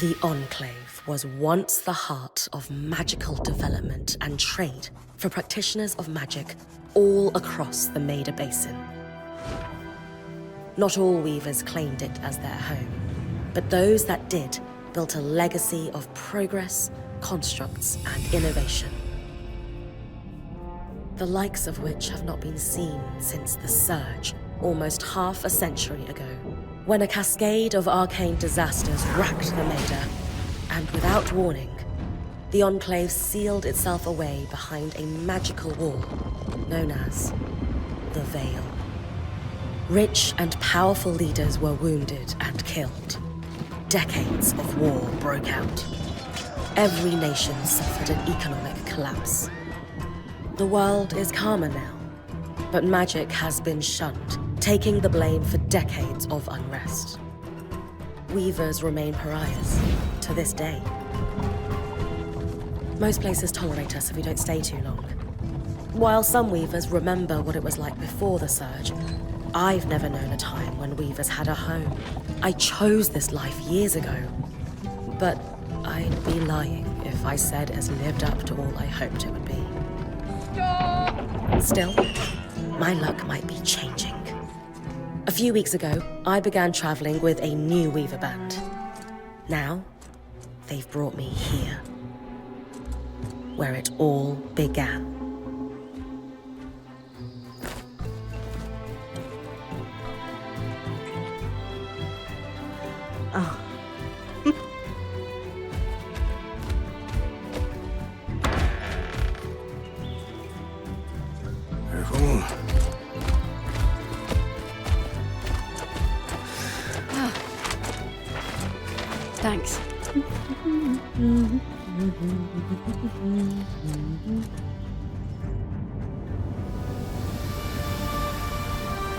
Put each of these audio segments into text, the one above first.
The Enclave was once the heart of magical development and trade for practitioners of magic all across the Maida Basin. Not all weavers claimed it as their home, but those that did built a legacy of progress, constructs, and innovation, the likes of which have not been seen since the Surge almost half a century ago, when a cascade of arcane disasters racked the Maida, and without warning, the Enclave sealed itself away behind a magical wall known as the Veil. Rich and powerful leaders were wounded and killed. Decades of war broke out. Every nation suffered an economic collapse. The world is calmer now, but magic has been shunned, taking the blame for decades of unrest. Weavers remain pariahs to this day. Most places tolerate us if we don't stay too long. While some weavers remember what it was like before the Surge, I've never known a time when weavers had a home. I chose this life years ago, but I'd be lying if I said it's lived up to all I hoped it would be. Stop! Still, my luck might be changing. A few weeks ago, I began traveling with a new weaver band. Now, they've brought me here, where it all began. Oh. Careful. Oh. Thanks.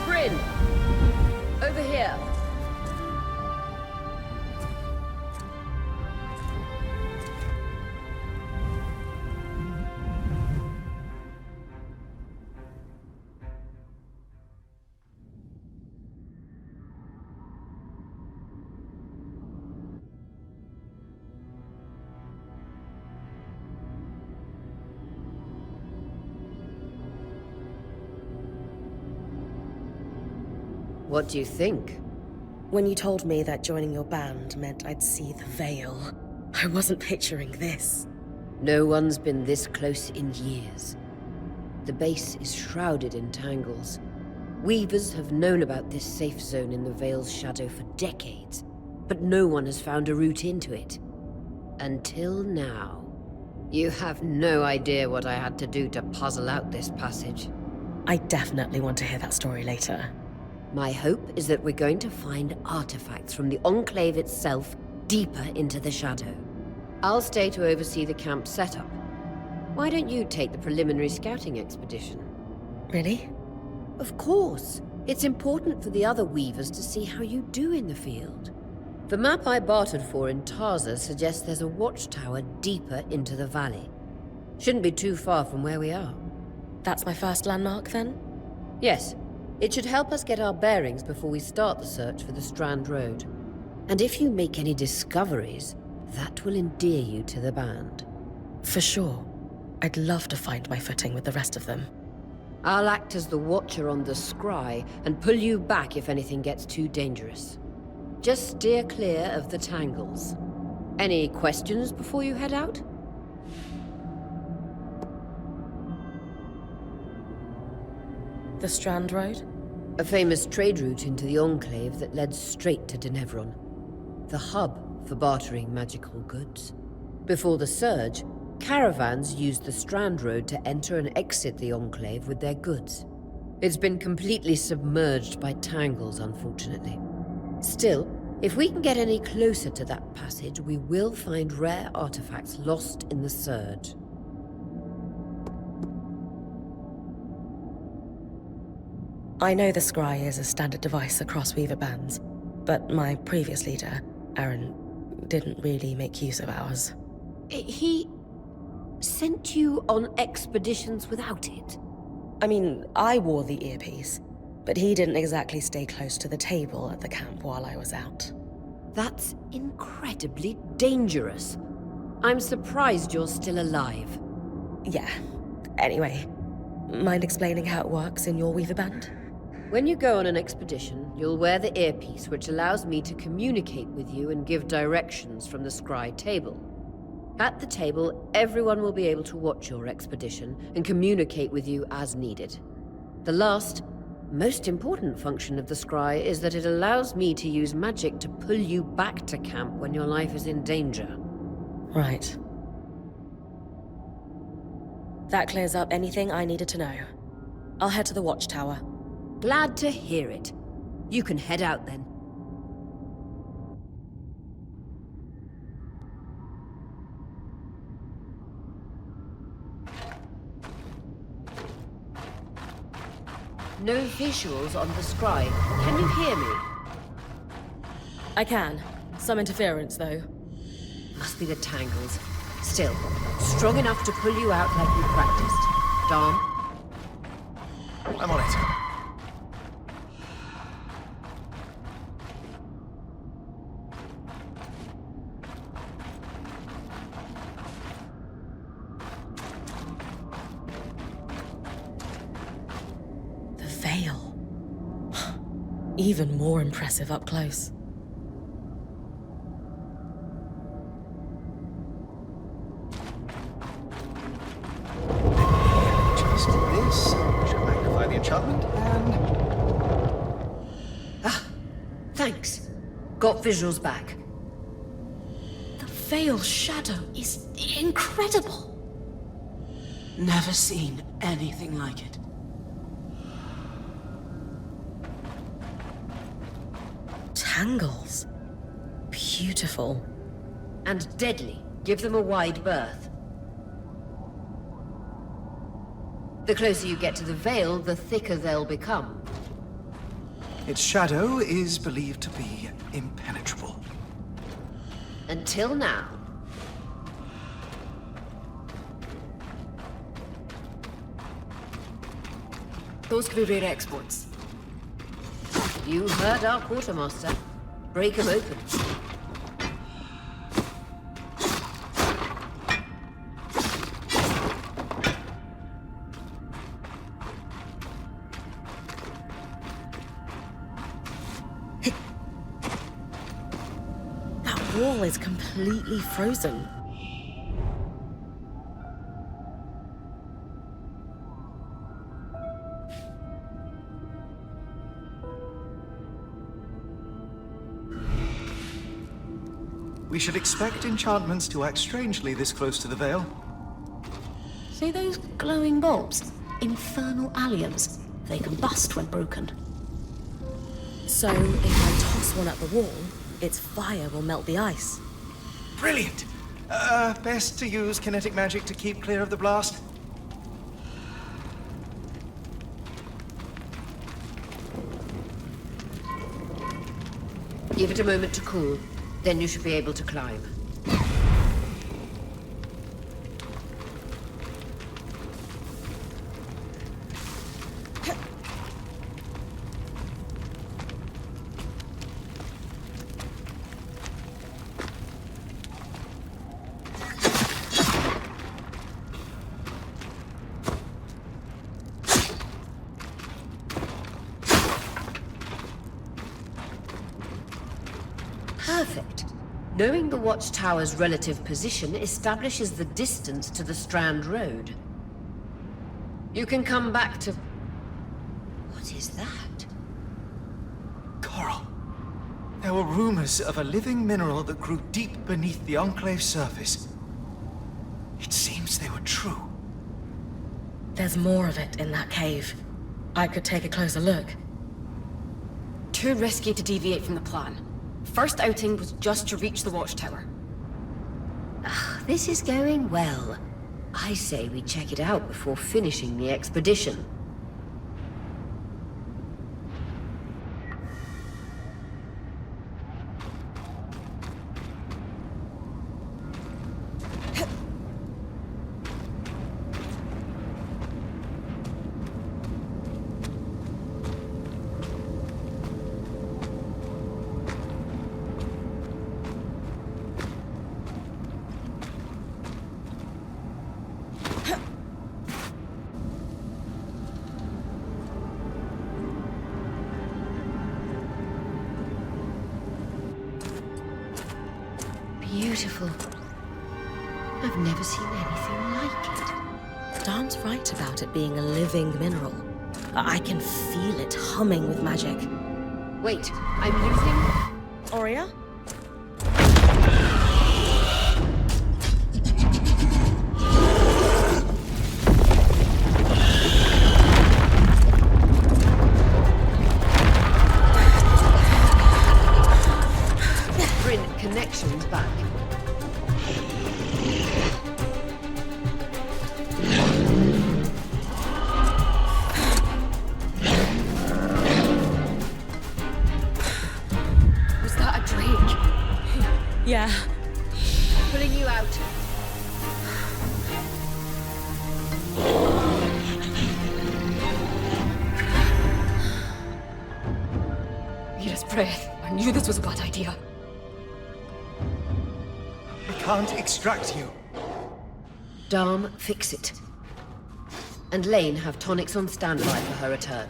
Bryn! Over here! What do you think? When you told me that joining your band meant I'd see the Veil, I wasn't picturing this. No one's been this close in years. The base is shrouded in tangles. Weavers have known about this safe zone in the Veil's shadow for decades, but no one has found a route into it. Until now. You have no idea what I had to do to puzzle out this passage. I definitely want to hear that story later. My hope is that we're going to find artifacts from the Enclave itself deeper into the shadow. I'll stay to oversee the camp setup. Why don't you take the preliminary scouting expedition? Really? Of course. It's important for the other weavers to see how you do in the field. The map I bartered for in Tarza suggests there's a watchtower deeper into the valley. Shouldn't be too far from where we are. That's my first landmark, then? Yes. It should help us get our bearings before we start the search for the Strand Road. And if you make any discoveries, that will endear you to the band. For sure. I'd love to find my footing with the rest of them. I'll act as the watcher on the scry and pull you back if anything gets too dangerous. Just steer clear of the tangles. Any questions before you head out? The Strand Road? A famous trade route into the Enclave that led straight to Denevron. The hub for bartering magical goods. Before the Surge, caravans used the Strand Road to enter and exit the Enclave with their goods. It's been completely submerged by tangles, unfortunately. Still, if we can get any closer to that passage, we will find rare artifacts lost in the Surge. I know the scry is a standard device across weaver bands, but my previous leader, Aaron, didn't really make use of ours. He sent you on expeditions without it? I mean, I wore the earpiece, but he didn't exactly stay close to the table at the camp while I was out. That's incredibly dangerous. I'm surprised you're still alive. Yeah. Anyway, mind explaining how it works in your Weaver Band? When you go on an expedition, you'll wear the earpiece which allows me to communicate with you and give directions from the scry table. At the table, everyone will be able to watch your expedition and communicate with you as needed. The last, most important function of the scry is that it allows me to use magic to pull you back to camp when your life is in danger. Right. That clears up anything I needed to know. I'll head to the watchtower. Glad to hear it. You can head out then. No visuals on the scry. Can you hear me? I can. Some interference, though. Must be the tangles. Still, strong enough to pull you out like you practiced. Dom? I'm on it. The veil. Even more impressive up close. Just this. Should magnify the enchantment and... Thanks. Got visuals back. The veil shadow is incredible. Never seen anything like it. Tangles. Beautiful. And deadly. Give them a wide berth. The closer you get to the veil, the thicker they'll become. Its shadow is believed to be impenetrable. Until now. Those could be rare exports. You heard our quartermaster. Break them open. That wall is completely frozen. We should expect enchantments to act strangely this close to the veil. See those glowing bulbs? Infernal alliums. They combust when broken. So, if I toss one at the wall, its fire will melt the ice. Brilliant! Best to use kinetic magic to keep clear of the blast. Give it a moment to cool. Then you should be able to climb. Perfect. Knowing the watchtower's relative position establishes the distance to the Strand Road. You can come back to... What is that? Coral. There were rumors of a living mineral that grew deep beneath the Enclave surface. It seems they were true. There's more of it in that cave. I could take a closer look. Too risky to deviate from the plan. First outing was just to reach the watchtower. This is going well. I say we check it out before finishing the expedition. beautiful. I've never seen anything like it. Dan's right about it being a living mineral. I can feel it humming with magic. Wait, I'm using... Aurea? Bring connections back. Was that a drake? Yeah. Pulling you out. Mira's breath. I knew this was a bad idea. We can't extract you. Dharm, fix it. And Lane have tonics on standby for her return.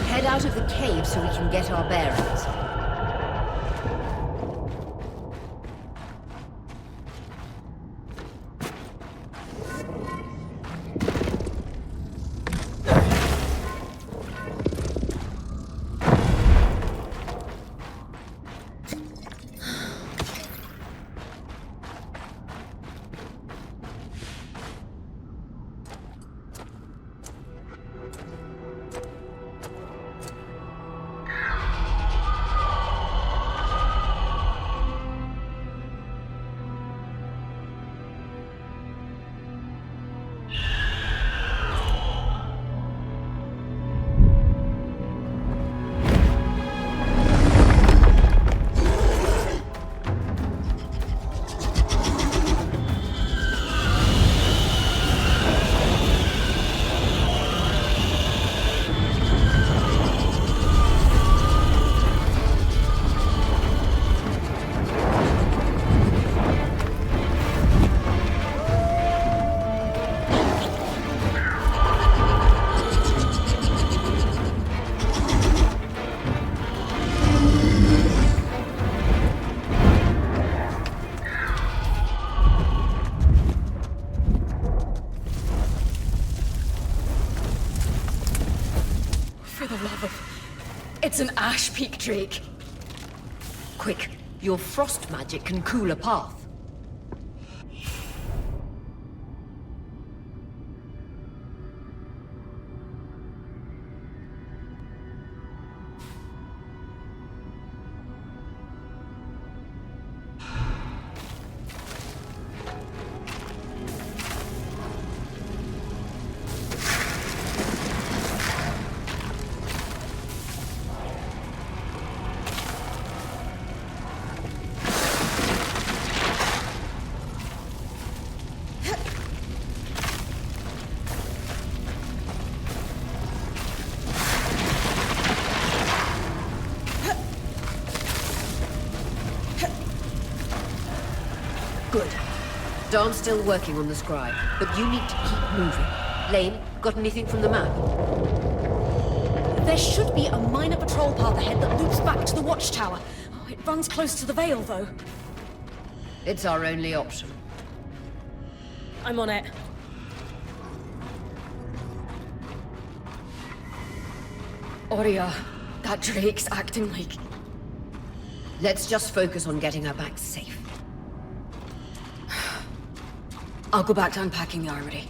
Head out of the cave so we can get our bearings. It's an Ash Peak Drake. Quick, your frost magic can cool a path. Good. Darn's still working on the scribe, but you need to keep moving. Lane, got anything from the map? There should be a minor patrol path ahead that loops back to the watchtower. Oh, it runs close to the Vale, though. It's our only option. I'm on it. Aurea, that Drake's acting like... Let's just focus on getting her back safe. I'll go back to unpacking the armory.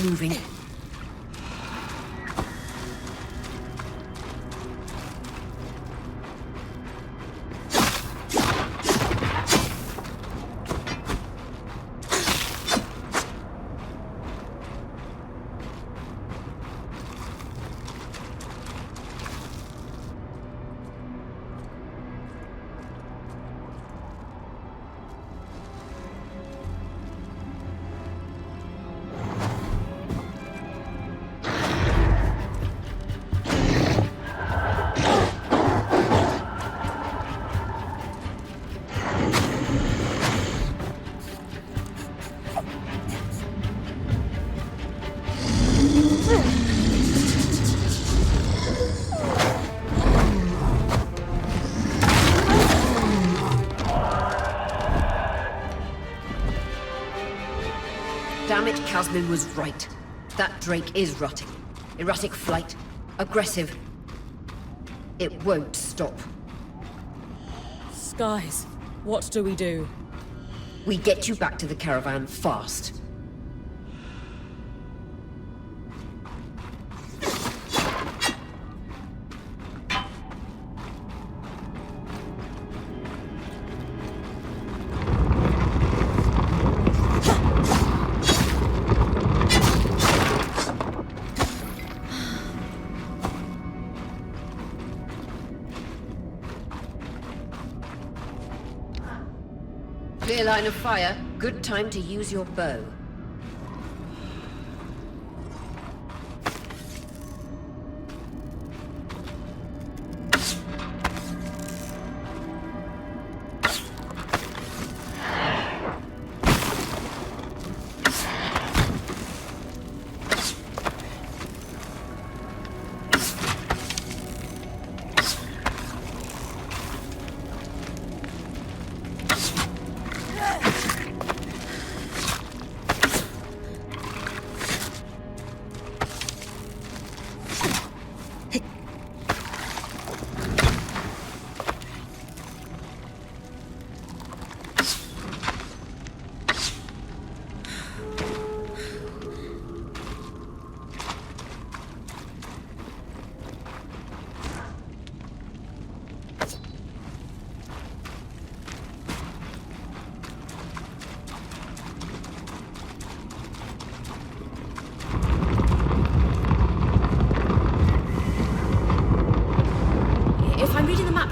moving. Damn it, Casmin was right. That Drake is rotting. Erratic flight. Aggressive. It won't stop. Skies, what do we do? We get you back to the caravan fast. Clear line of fire. Good time to use your bow.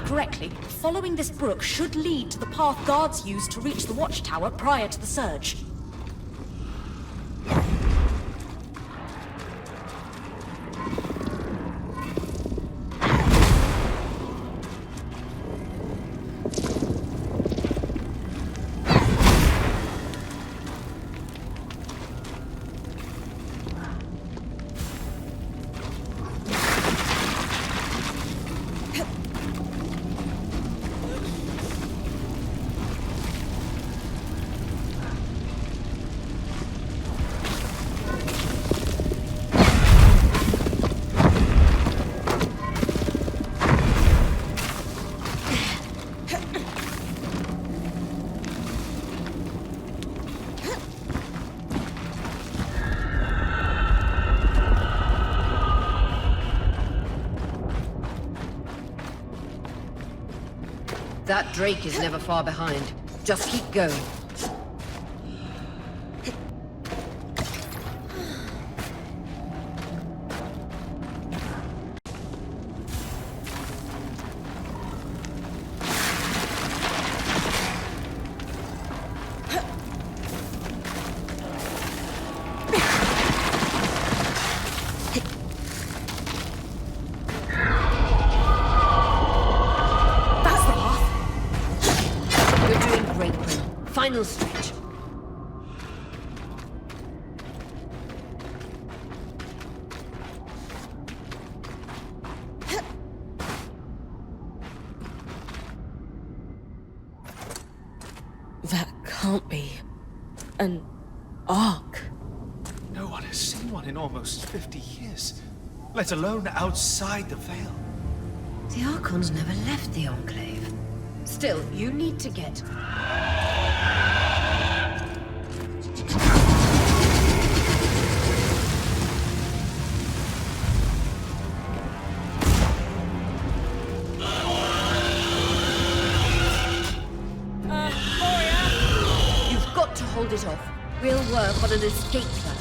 Correctly, following this brook should lead to the path guards used to reach the watchtower prior to the surge. That Drake is never far behind. Just keep going. Final stretch. That can't be an ark. No one has seen one in almost 50 years, let alone outside the Veil. The Archons never left the Enclave. Still, you need to get... it off. We'll work on an escape plan.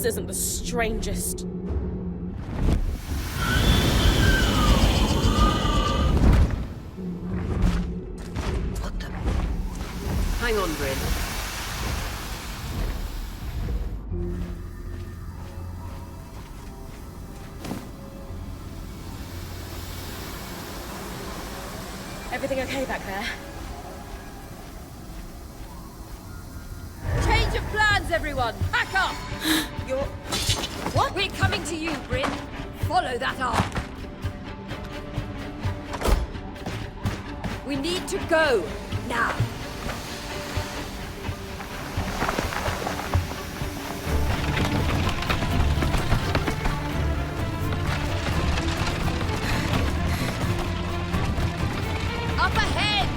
Isn't the strangest. What the? Hang on, Bryn. Everything okay back there? Change of plans, everyone! Pack up! You're... What? We're coming to you, Bryn. Follow that arc. We need to go, now. Up ahead!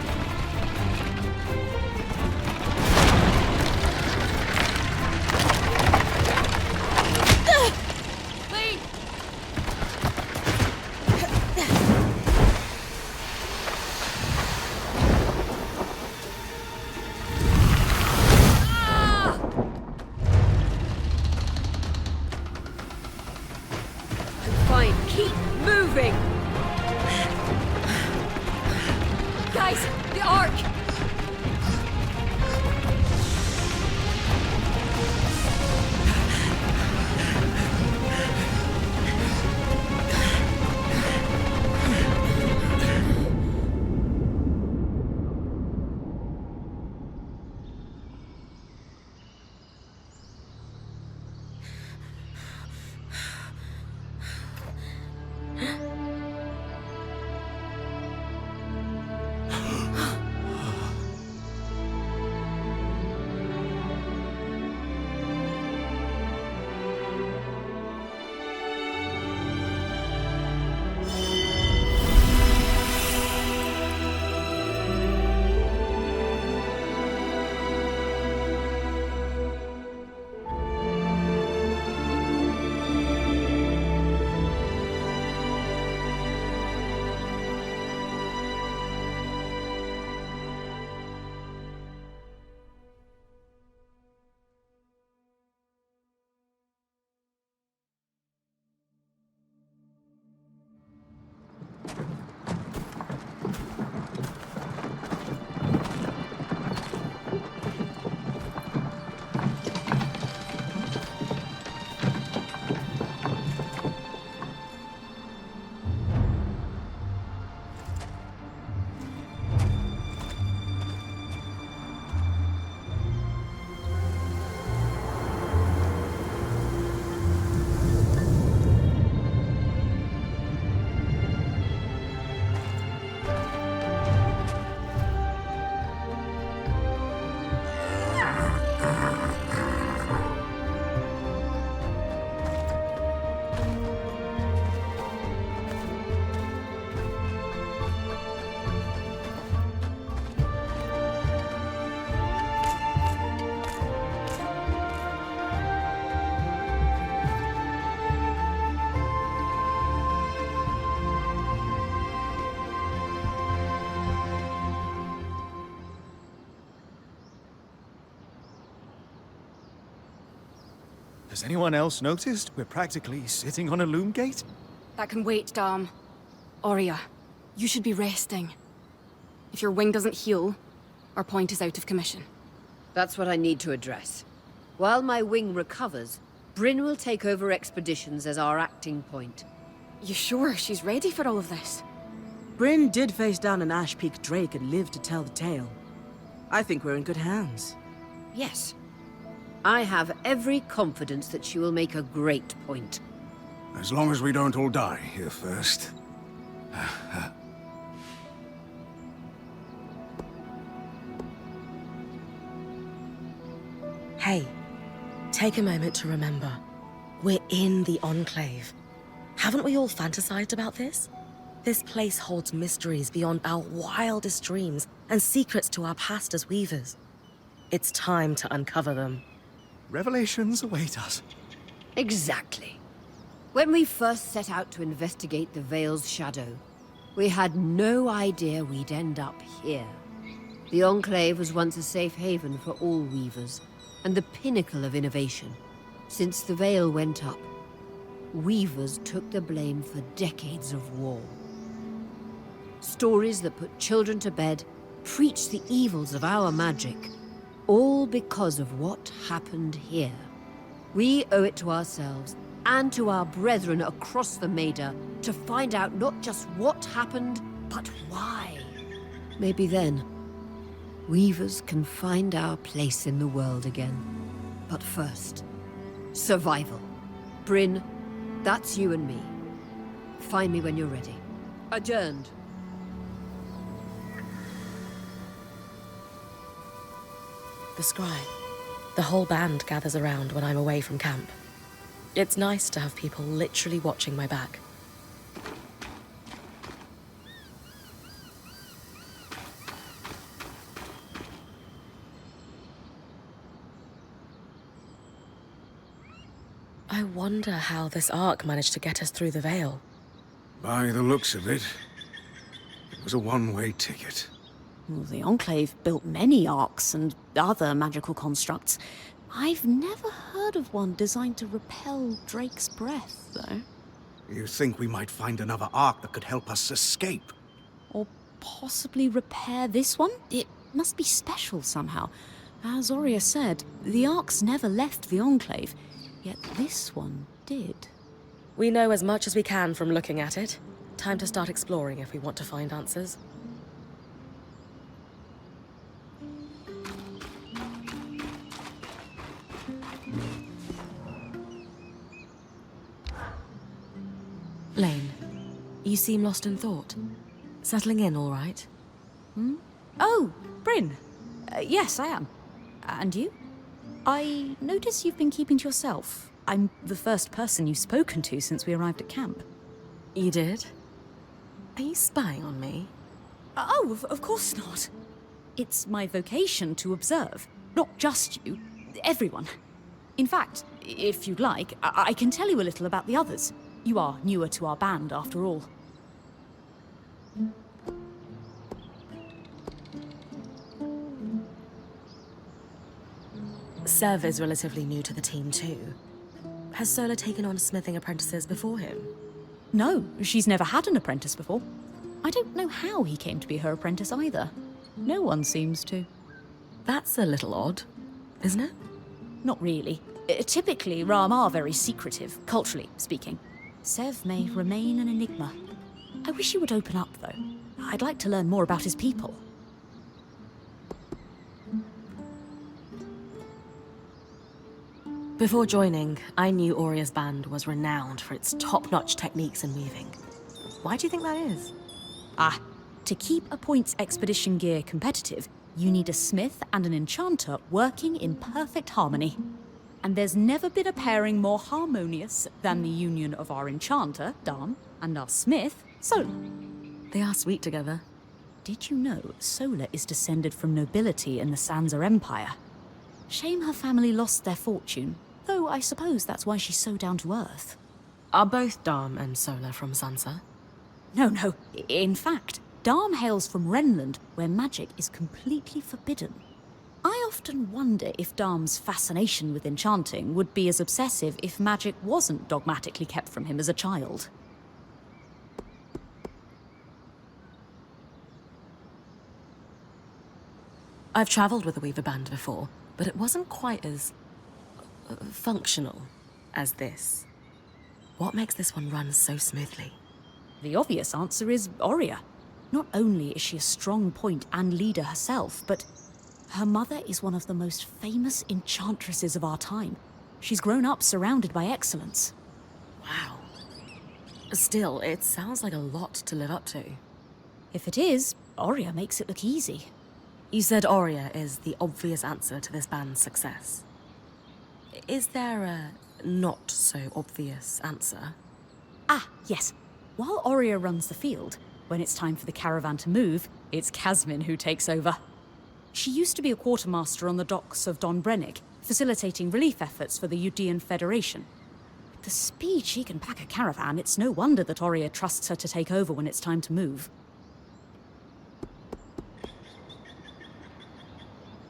Has anyone else noticed we're practically sitting on a loom gate? That can wait, Dom. Aurea, you should be resting. If your wing doesn't heal, our point is out of commission. That's what I need to address. While my wing recovers, Bryn will take over expeditions as our acting point. You sure she's ready for all of this? Bryn did face down an Ash Peak Drake and lived to tell the tale. I think we're in good hands. Yes. I have every confidence that she will make a great point. As long as we don't all die here first. Hey, take a moment to remember. We're in the Enclave. Haven't we all fantasized about this? This place holds mysteries beyond our wildest dreams and secrets to our past as weavers. It's time to uncover them. Revelations await us. Exactly. When we first set out to investigate the Veil's shadow, we had no idea we'd end up here. The Enclave was once a safe haven for all weavers, and the pinnacle of innovation. Since the Veil went up, weavers took the blame for decades of war. Stories that put children to bed, preached the evils of our magic, all because of what happened here. We owe it to ourselves and to our brethren across the Maida to find out not just what happened, but why. Maybe then, weavers can find our place in the world again. But first, survival. Bryn, that's you and me. Find me when you're ready. Adjourned. The scribe. The whole band gathers around when I'm away from camp. It's nice to have people literally watching my back. I wonder how this arc managed to get us through the Veil. By the looks of it, it was a one-way ticket. Well, the Enclave built many arcs and other magical constructs. I've never heard of one designed to repel Drake's breath, though. You think we might find another arc that could help us escape? Or possibly repair this one? It must be special somehow. As Aurea said, the arcs never left the Enclave, yet this one did. We know as much as we can from looking at it. Time to start exploring if we want to find answers. Lane, you seem lost in thought. Settling in all right? Oh, Bryn. Yes, I am. And you? I notice you've been keeping to yourself. I'm the first person you've spoken to since we arrived at camp. You did? Are you spying on me? Oh, of course not. It's my vocation to observe. Not just you, everyone. In fact, if you'd like, I can tell you a little about the others. You are newer to our band, after all. Sev is relatively new to the team too. Has Sola taken on smithing apprentices before him? No, she's never had an apprentice before. I don't know how he came to be her apprentice either. No one seems to. That's a little odd, isn't it? Not really. Typically, Ram are very secretive, culturally speaking. Sev may remain an enigma. I wish he would open up, though. I'd like to learn more about his people. Before joining, I knew Aurea's band was renowned for its top-notch techniques in weaving. Why do you think that is? To keep a points expedition gear competitive, you need a smith and an enchanter working in perfect harmony. And there's never been a pairing more harmonious than the union of our enchanter, Dan, and our smith, Sola. They are sweet together. Did you know Sola is descended from nobility in the Sansa Empire? Shame her family lost their fortune, though I suppose that's why she's so down to earth. Are both Dam and Sola from Sansa? No. In fact, Darm hails from Renland, where magic is completely forbidden. I often wonder if Darm's fascination with enchanting would be as obsessive if magic wasn't dogmatically kept from him as a child. I've travelled with a Weaver band before, but it wasn't quite as functional as this. What makes this one run so smoothly? The obvious answer is Aurea. Not only is she a strong point and leader herself, but her mother is one of the most famous enchantresses of our time. She's grown up surrounded by excellence. Wow. Still, it sounds like a lot to live up to. If it is, Aurea makes it look easy. You said Aurea is the obvious answer to this band's success. Is there a not-so-obvious answer? Ah, yes. While Aurea runs the field, when it's time for the caravan to move, it's Casmin who takes over. She used to be a quartermaster on the docks of Don Brennig, facilitating relief efforts for the Udean Federation. With the speed she can pack a caravan, it's no wonder that Aurea trusts her to take over when it's time to move.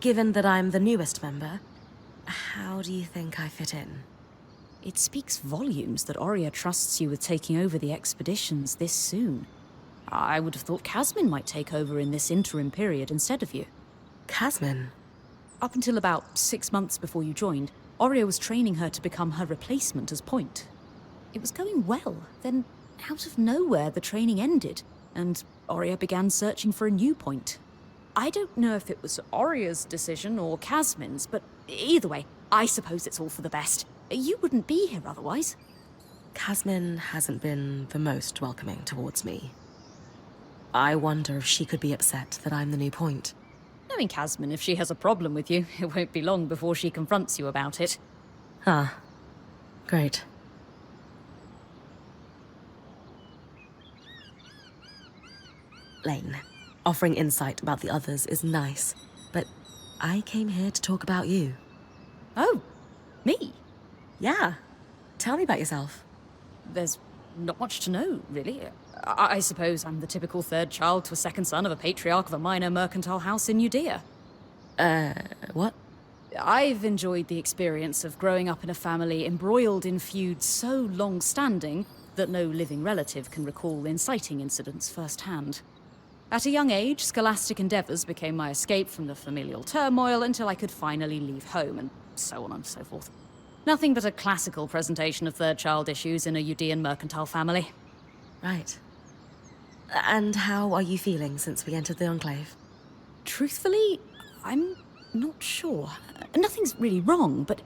Given that I'm the newest member, how do you think I fit in? It speaks volumes that Aurea trusts you with taking over the expeditions this soon. I would have thought Casmin might take over in this interim period instead of you. Casmin? Up until about 6 months before you joined, Aurea was training her to become her replacement as point. It was going well, then out of nowhere the training ended, and Aurea began searching for a new point. I don't know if it was Aurea's decision or Casmin's, but either way, I suppose it's all for the best. You wouldn't be here otherwise. Casmin hasn't been the most welcoming towards me. I wonder if she could be upset that I'm the new point. Knowing Casmin, if she has a problem with you, it won't be long before she confronts you about it. Ah, great. Lane, offering insight about the others is nice, but I came here to talk about you. Oh, me? Yeah. Tell me about yourself. There's not much to know, really. I suppose I'm the typical third child to a second son of a patriarch of a minor mercantile house in Judea. What? I've enjoyed the experience of growing up in a family embroiled in feuds so long-standing that no living relative can recall inciting incidents firsthand. At a young age, scholastic endeavours became my escape from the familial turmoil until I could finally leave home, and so on and so forth. Nothing but a classical presentation of third-child issues in a Udean mercantile family. Right. And how are you feeling since we entered the Enclave? Truthfully, I'm not sure. Nothing's really wrong, but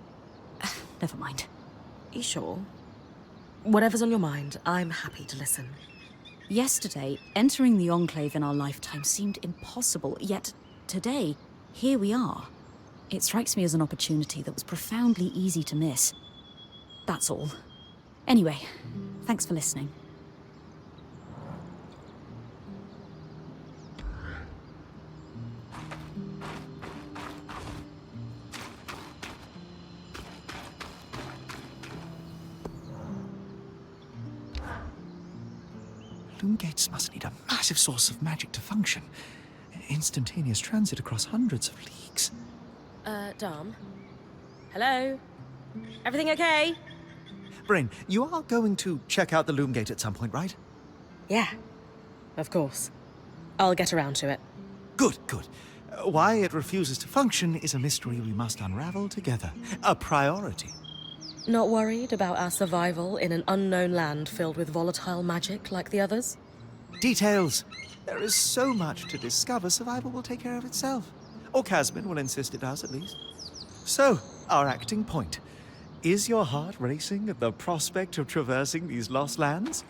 never mind. You sure? Whatever's on your mind, I'm happy to listen. Yesterday, entering the Enclave in our lifetime seemed impossible, yet today, here we are. It strikes me as an opportunity that was profoundly easy to miss. That's all. Anyway, thanks for listening. Loom gates must need a massive source of magic to function. Instantaneous transit across hundreds of leagues. Dom? Hello? Everything okay? Brain, you are going to check out the loom gate at some point, right? Yeah. Of course. I'll get around to it. Good, good. Why it refuses to function is a mystery we must unravel together. A priority. Not worried about our survival in an unknown land filled with volatile magic like the others? Details. There is so much to discover, survival will take care of itself. Or Casmin will insist it does, at least. So, our acting point. Is your heart racing at the prospect of traversing these lost lands?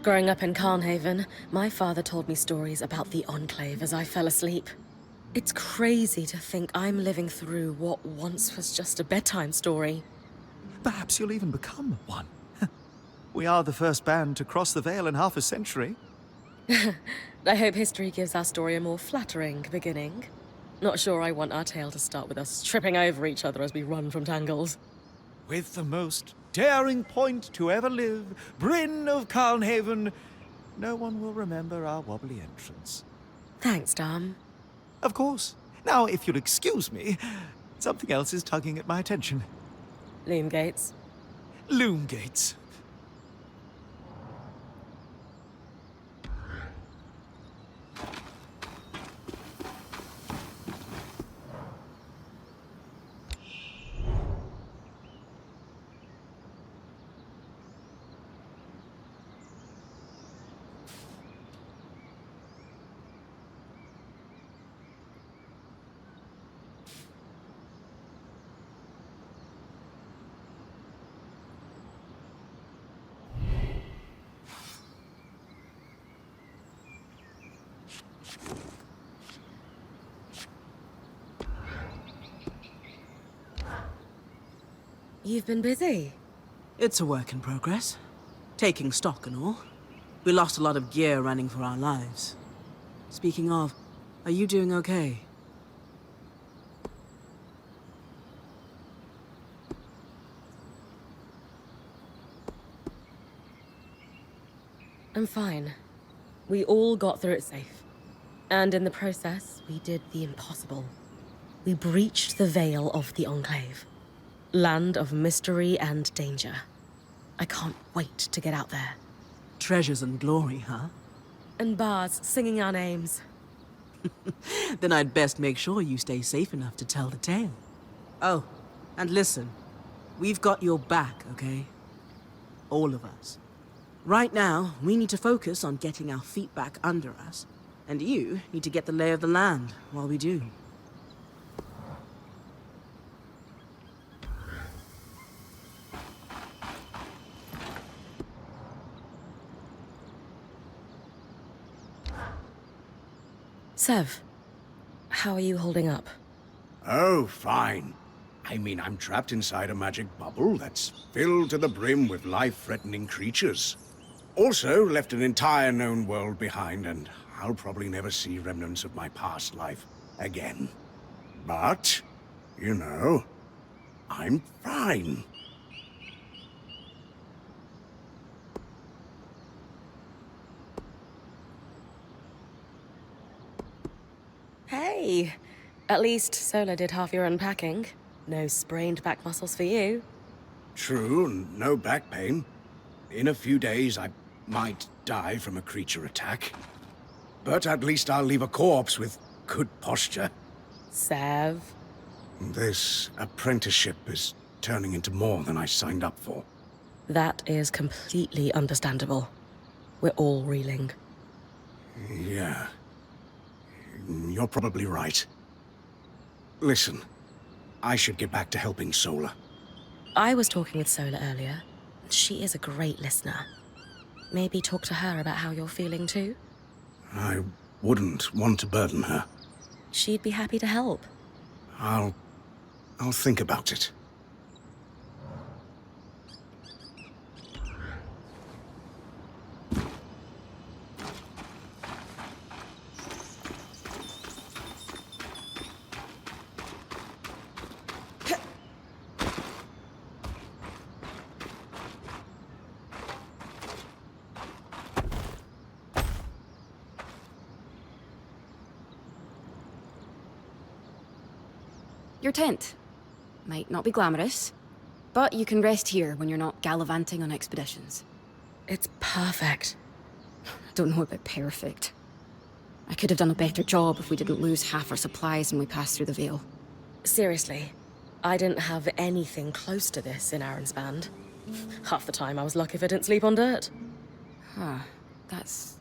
Growing up in Carnhaven, my father told me stories about the Enclave as I fell asleep. It's crazy to think I'm living through what once was just a bedtime story. Perhaps you'll even become one. We are the first band to cross the Veil in half a century. I hope history gives our story a more flattering beginning. Not sure I want our tale to start with us tripping over each other as we run from tangles. with the most daring point to ever live, Bryn of Carnhaven, no one will remember our wobbly entrance. Thanks, Dom. Of course. Now, if you'll excuse me, something else is tugging at my attention. Loom gates. Loom gates. You've been busy. It's a work in progress. Taking stock and all. We lost a lot of gear running for our lives. Speaking of, are you doing okay? I'm fine. We all got through it safe. And in the process, we did the impossible. We breached the veil of the Enclave. Land of mystery and danger. I can't wait to get out there. Treasures and glory, huh? And bars singing our names. Then I'd best make sure you stay safe enough to tell the tale. Oh, and listen. We've got your back, okay? All of us. Right now, we need to focus on getting our feet back under us. And you need to get the lay of the land while we do. Sev, how are you holding up? Oh, fine. I mean, I'm trapped inside a magic bubble that's filled to the brim with life-threatening creatures. Also, left an entire known world behind, and I'll probably never see remnants of my past life again. But, you know, I'm fine. Hey, at least Sola did half your unpacking. No sprained back muscles for you. True, no back pain. In a few days, I might die from a creature attack. But at least I'll leave a corpse with good posture. Sev. This apprenticeship is turning into more than I signed up for. That is completely understandable. We're all reeling. Yeah. You're probably right. Listen, I should get back to helping Sola. I was talking with Sola earlier. She is a great listener. Maybe talk to her about how you're feeling too? I wouldn't want to burden her. She'd be happy to help. I'll think about it. Your tent. Might not be glamorous, but you can rest here when you're not gallivanting on expeditions. It's perfect. Don't know about perfect. I could have done a better job if we didn't lose half our supplies when we passed through the Veil. Seriously, I didn't have anything close to this in Aaron's band. Half the time I was lucky if I didn't sleep on dirt. Huh. That's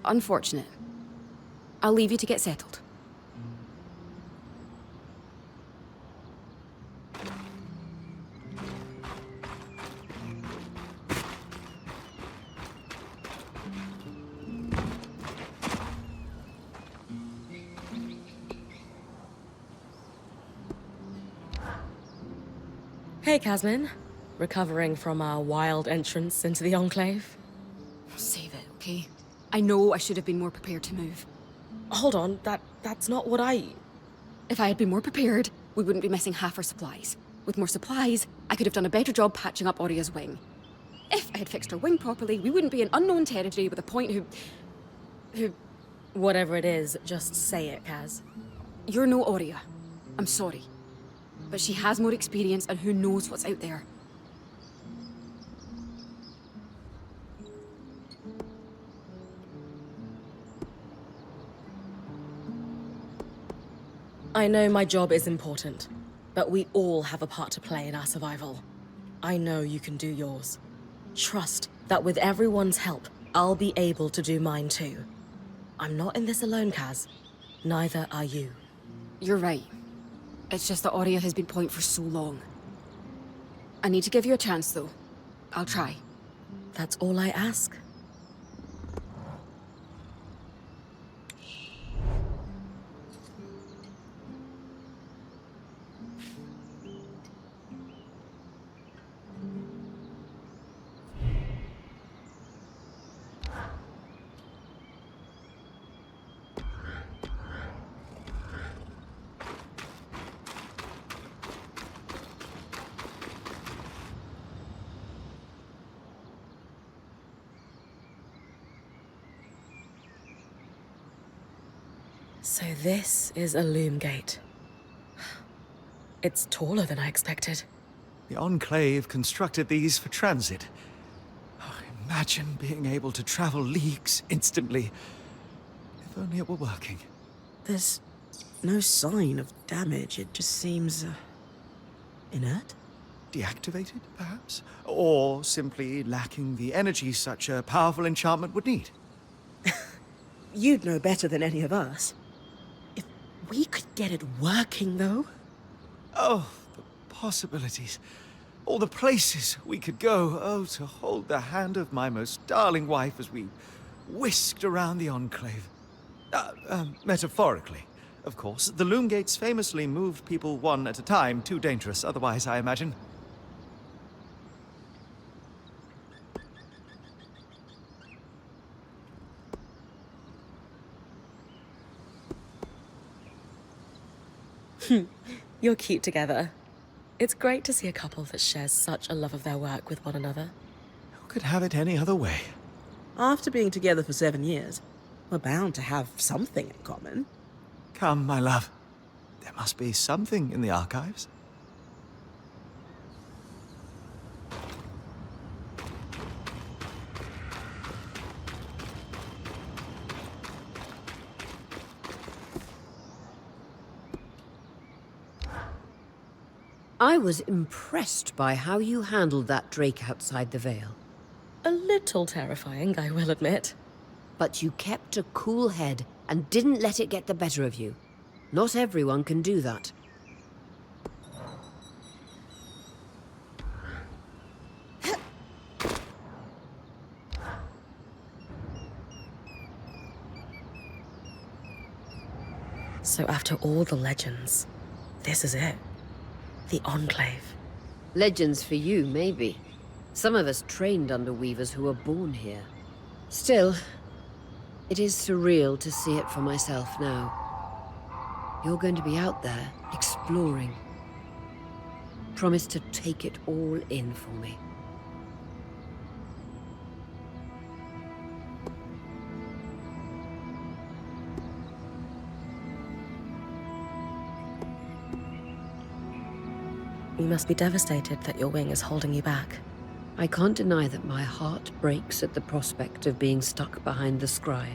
unfortunate. I'll leave you to get settled. Hey, Casmin. Recovering from our wild entrance into the Enclave? Save it, okay? I know I should have been more prepared to move. Hold on, that's not what I... If I had been more prepared, we wouldn't be missing half our supplies. With more supplies, I could have done a better job patching up Oria's wing. If I had fixed her wing properly, we wouldn't be in unknown territory with a point who... Whatever it is, just say it, Kaz. You're no Aurea. I'm sorry. But she has more experience and who knows what's out there. I know my job is important, but we all have a part to play in our survival. I know you can do yours. Trust that with everyone's help, I'll be able to do mine too. I'm not in this alone, Kaz. Neither are you. You're right. It's just that Aurea has been point for so long. I need to give you a chance, though. I'll try. That's all I ask. So this is a loom gate. It's taller than I expected. The Enclave constructed these for transit. Oh, imagine being able to travel leagues instantly. If only it were working. There's no sign of damage. It just seems inert. Deactivated, perhaps? Or simply lacking the energy such a powerful enchantment would need. You'd know better than any of us. If we could get it working, though. Oh, the possibilities. All the places we could go. Oh, to hold the hand of my most darling wife as we whisked around the Enclave. Metaphorically, of course. The loom gates famously moved people one at a time. Too dangerous otherwise, I imagine. You're cute together. It's great to see a couple that shares such a love of their work with one another. Who could have it any other way? After being together for 7 years, we're bound to have something in common. Come, my love. There must be something in the archives. I was impressed by how you handled that drake outside the Vale. A little terrifying, I will admit. But you kept a cool head and didn't let it get the better of you. Not everyone can do that. So after all the legends, this is it. The Enclave. Legends for you, maybe. Some of us trained under weavers who were born here. Still, it is surreal to see it for myself now. You're going to be out there, exploring. Promise to take it all in for me. You must be devastated that your wing is holding you back. I can't deny that my heart breaks at the prospect of being stuck behind the scry.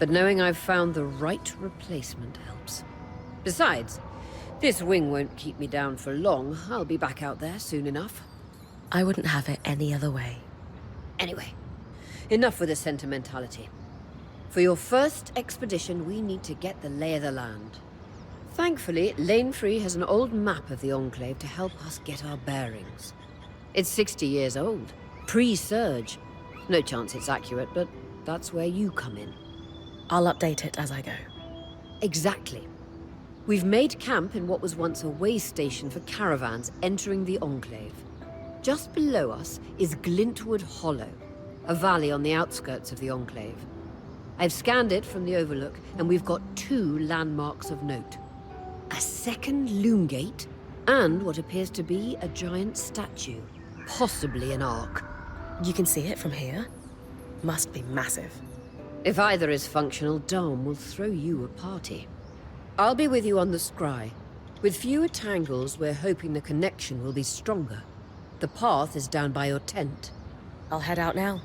But knowing I've found the right replacement helps. Besides, this wing won't keep me down for long. I'll be back out there soon enough. I wouldn't have it any other way. Anyway, enough with the sentimentality. For your first expedition, we need to get the lay of the land. Thankfully, Lane Free has an old map of the Enclave to help us get our bearings. It's 60 years old, pre-Surge. No chance it's accurate, but that's where you come in. I'll update it as I go. Exactly. We've made camp in what was once a way station for caravans entering the Enclave. Just below us is Glintwood Hollow, a valley on the outskirts of the Enclave. I've scanned it from the Overlook, and we've got 2 landmarks of note. A second loom gate, and what appears to be a giant statue, possibly an ark. You can see it from here? Must be massive. If either is functional, Dom will throw you a party. I'll be with you on the scry. With fewer tangles, we're hoping the connection will be stronger. The path is down by your tent. I'll head out now.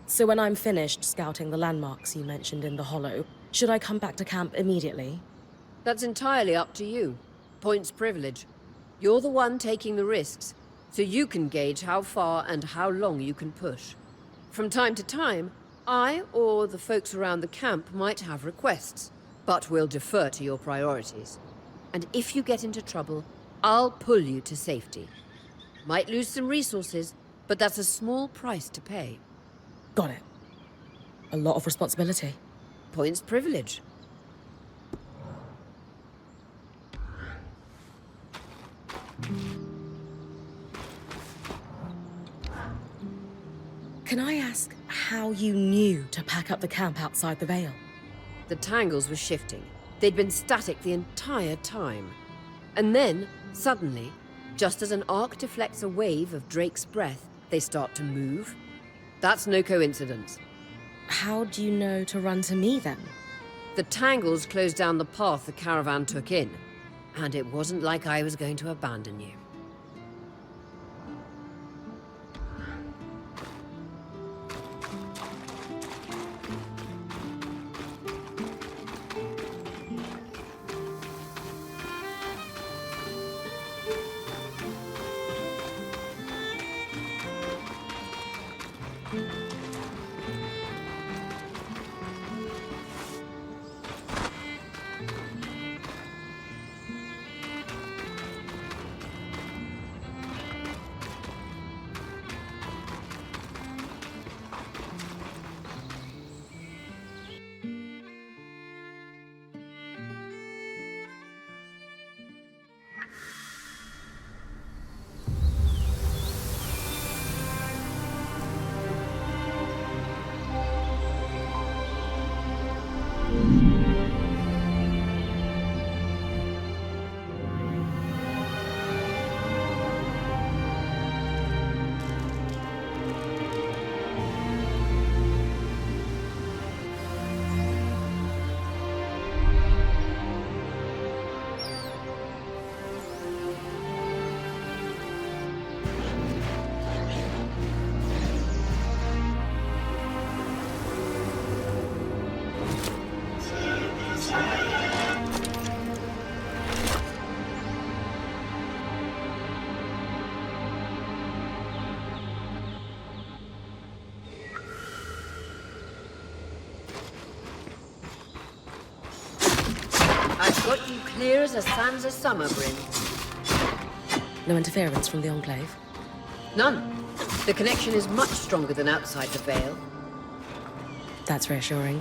So when I'm finished scouting the landmarks you mentioned in the Hollow, should I come back to camp immediately? That's entirely up to you. Points privilege. You're the one taking the risks, so you can gauge how far and how long you can push. From time to time, I or the folks around the camp might have requests, but we'll defer to your priorities. And if you get into trouble, I'll pull you to safety. Might lose some resources, but that's a small price to pay. Got it. A lot of responsibility. Points privilege. Can I ask how you knew to pack up the camp outside the Vale? The tangles were shifting. They'd been static the entire time. And then, suddenly, just as an arc deflects a wave of Drake's breath, they start to move. That's no coincidence. How do you know to run to me then? The tangles closed down the path the caravan took in, and it wasn't like I was going to abandon you. I've got you clear as a Sansa summer brim. No interference from the Enclave? None. The connection is much stronger than outside the Vale. That's reassuring.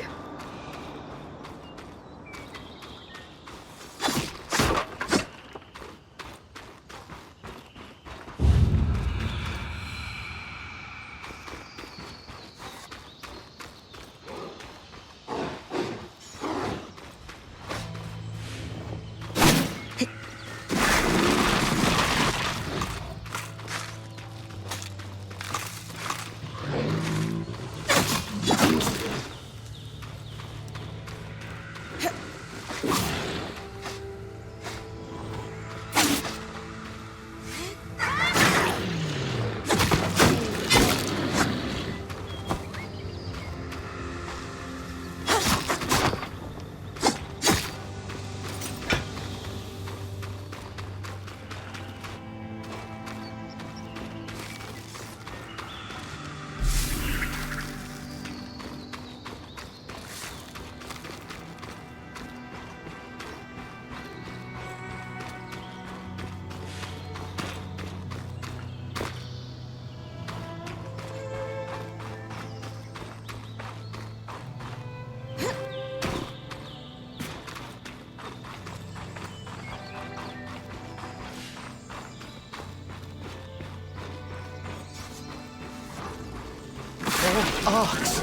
Arcs.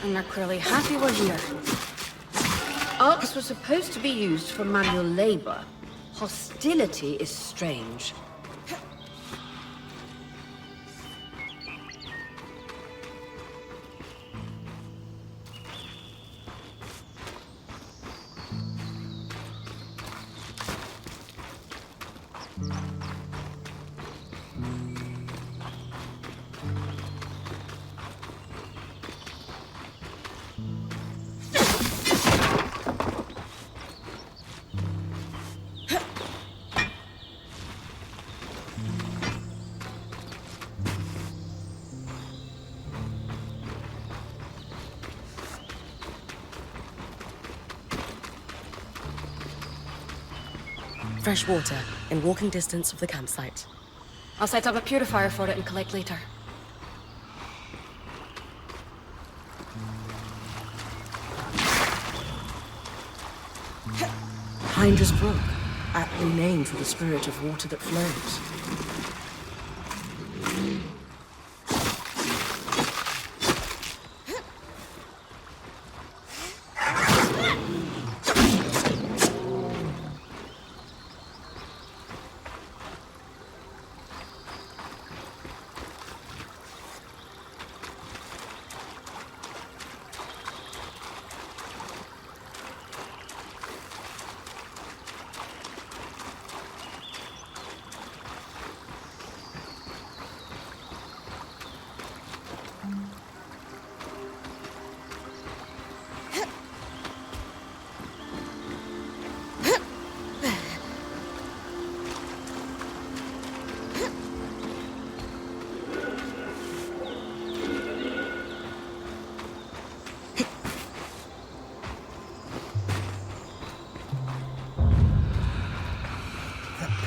And they're clearly happy we're here. Arcs were supposed to be used for manual labor. Hostility is strange. Fresh water, in walking distance of the campsite. I'll set up a purifier for it and collect later. Hindress Brook, aptly named for the spirit of water that flows.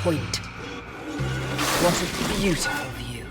Point. What a beautiful view.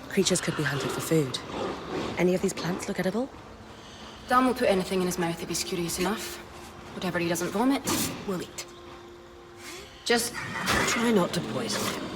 Creatures could be hunted for food. Any of these plants look edible? Dan will put anything in his mouth if he's curious enough. Whatever he doesn't vomit, we'll eat. Just try not to poison him.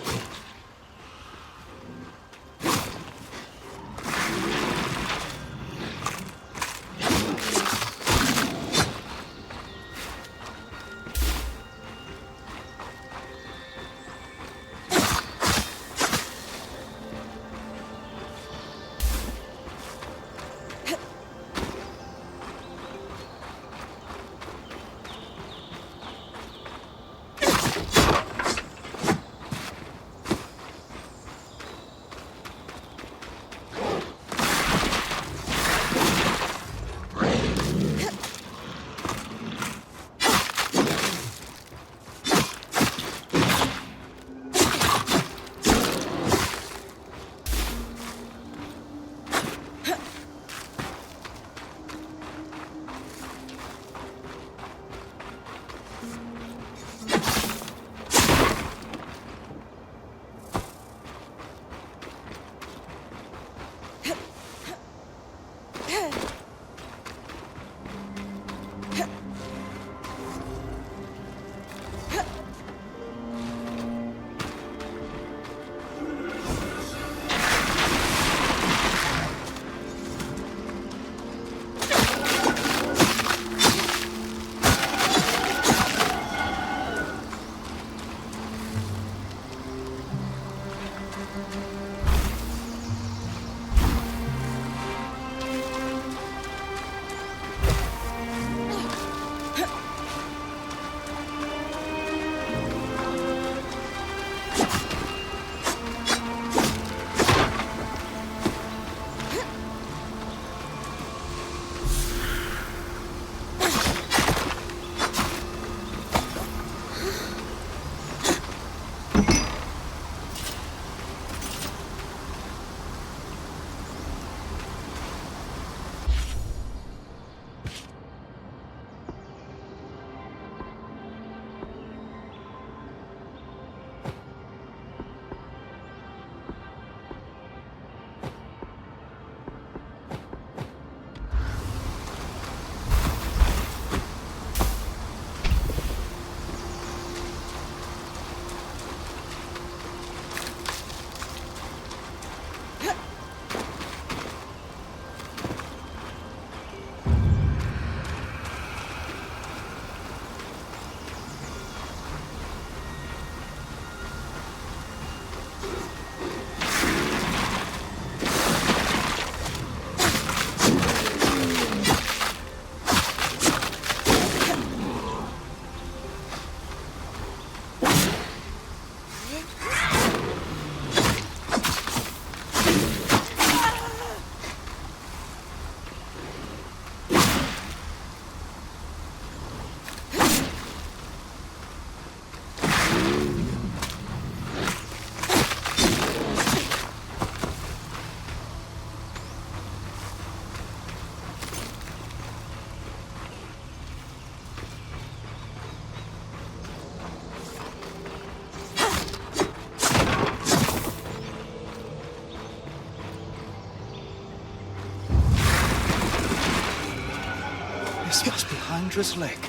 This must be Hydra's lake.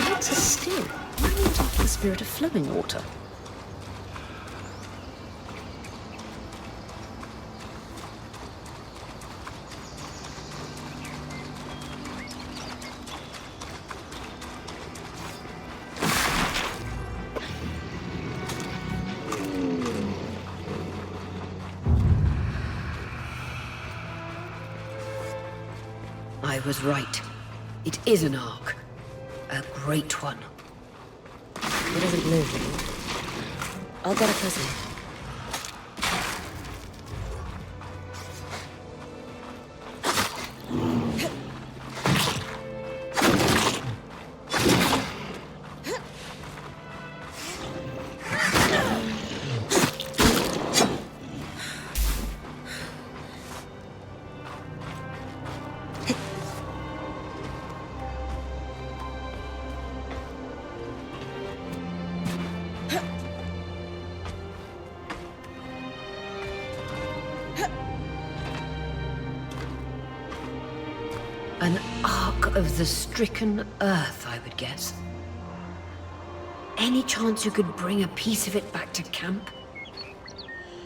Water still. Why not after the spirit of flowing water? I was right. It is an ark. A great one. It isn't moving. I'll get a prism. An ark of the stricken earth, I would guess. Any chance you could bring a piece of it back to camp?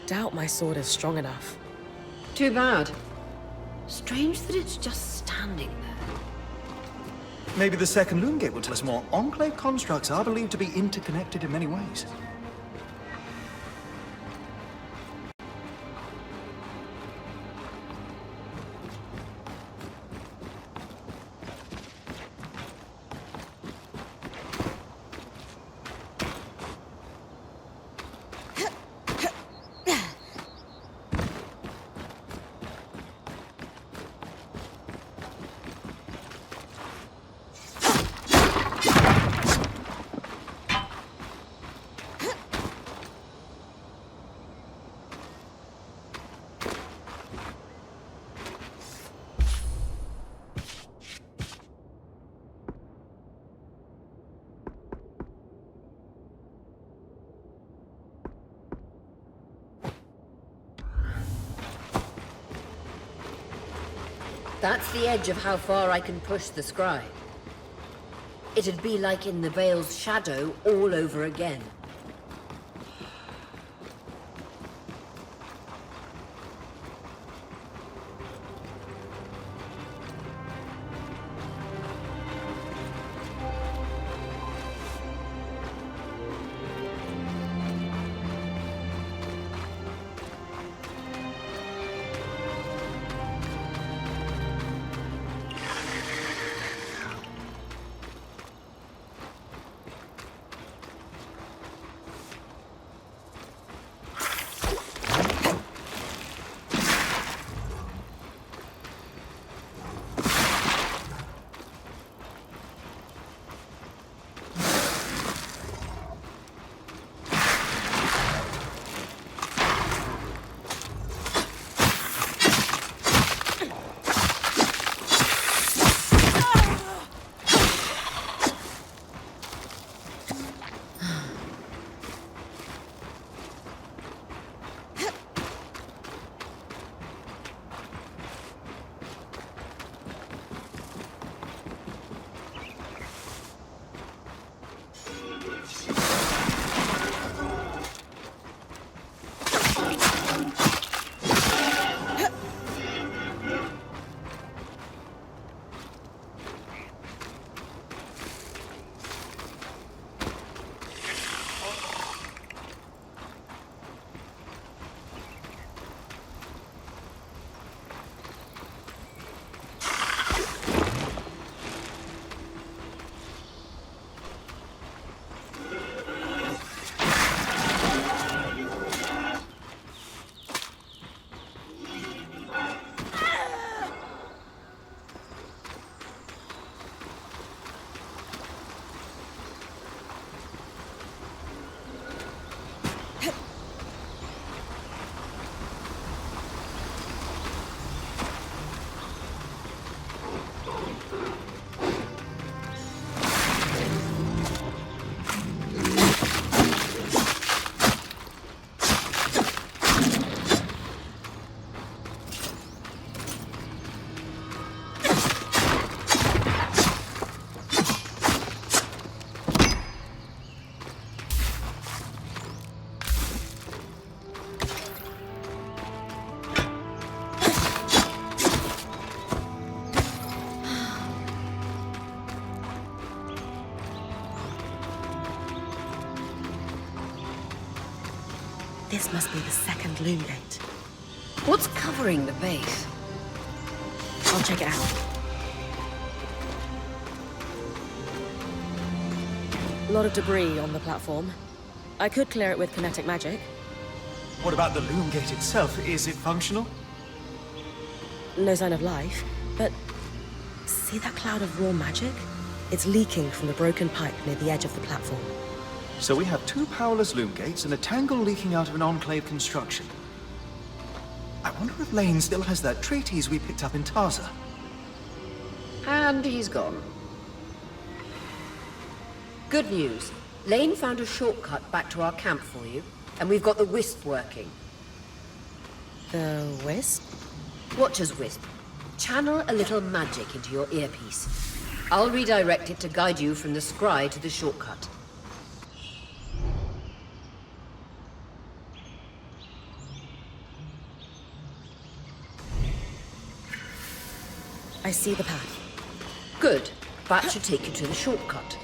Doubt my sword is strong enough. Too bad. Strange that it's just standing there. Maybe the second loom gate will tell us more. Enclave constructs are believed to be interconnected in many ways. That's the edge of how far I can push the scribe. It'd be like in the Veil's shadow all over again. This must be the second loom gate. What's covering the base? I'll check it out. A lot of debris on the platform. I could clear it with kinetic magic. What about the loom gate itself? Is it functional? No sign of life, but see that cloud of raw magic? It's leaking from the broken pipe near the edge of the platform. So we have two powerless loom gates and a tangle leaking out of an Enclave construction. I wonder if Lane still has that treatise we picked up in Taza. And he's gone. Good news. Lane found a shortcut back to our camp for you, and we've got the Wisp working. The wisp? Watch as Wisp. Channel a little magic into your earpiece. I'll redirect it to guide you from the scry to the shortcut. I see the path. Good. That should take you to the shortcut.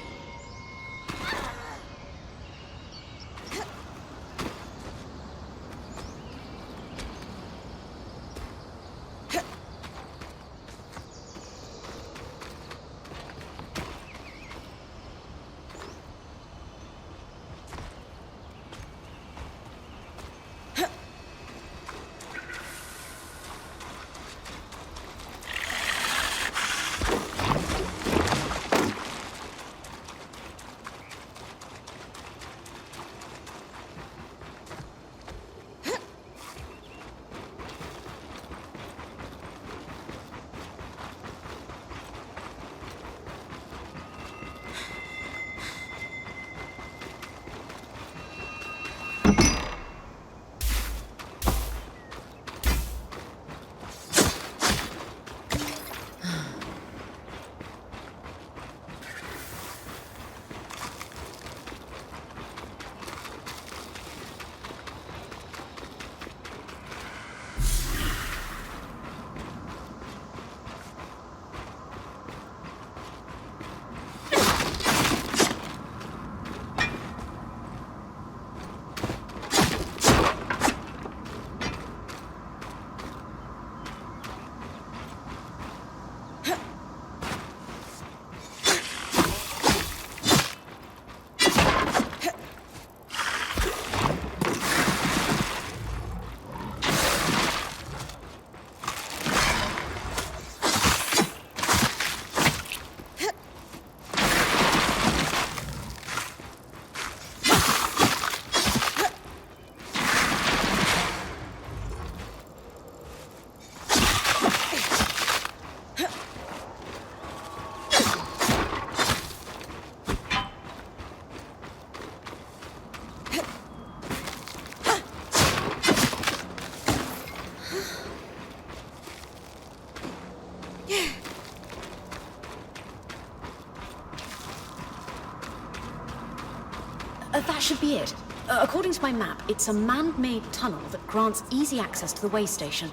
That should be it. According to my map, it's a man-made tunnel that grants easy access to the way station.